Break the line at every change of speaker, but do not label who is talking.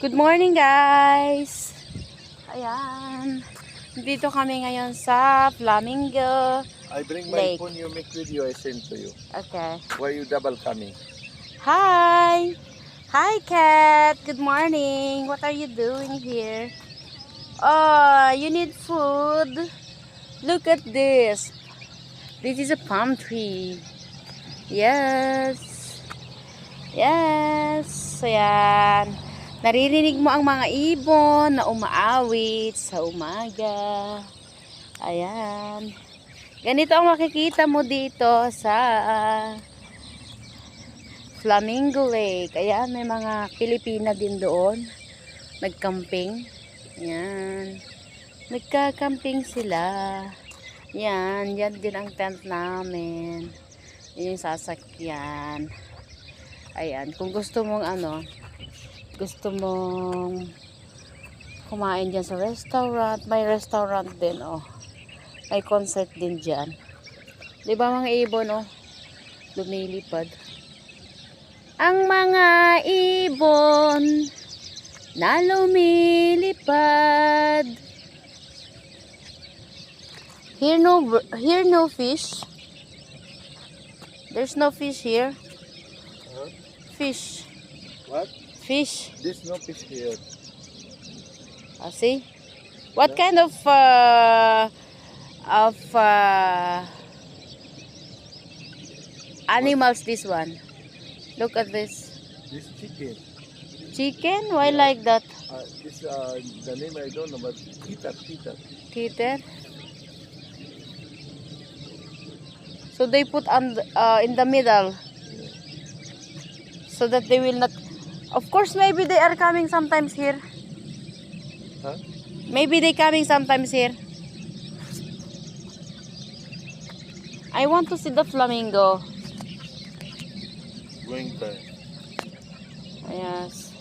Good morning, guys! Ayan. Dito kami ngayon sa Flamingo
I bring my
Lake.
phone, you make video, I send to you.
Okay.
Why you double coming?
Hi! Hi, Kat! Good morning! What are you doing here? Oh, you need food? Look at this! This is a palm tree. Yes! Yes! Ayan. Naririnig mo ang mga ibon na umaawit sa umaga. Ayan. Ganito ang makikita mo dito sa Flamingo Lake. Ayan, may mga Pilipina din doon. Nagcamping. Ayan. Nagka-camping sila. Yan, yan din ang tent namin. Yan yung sasakyan. Ayan, kung gusto mong gusto mong kumain dyan sa restaurant, may restaurant din, oh. May concert din dyan. Diba mga ibon, oh, lumilipad. Ang mga ibon na lumilipad. Here no fish. There's no fish here.
Huh?
Fish.
What?
Fish.
There's no fish here.
See? What kind of animals this one? Look at this.
This chicken.
Chicken? Why like that?
This the name I don't know, but kita.
Teeter. So they put on in the middle so that they will not. Of course, maybe they are coming sometimes here.
Huh?
Maybe they coming sometimes here. I want to see the flamingo.
Going there.
Yes.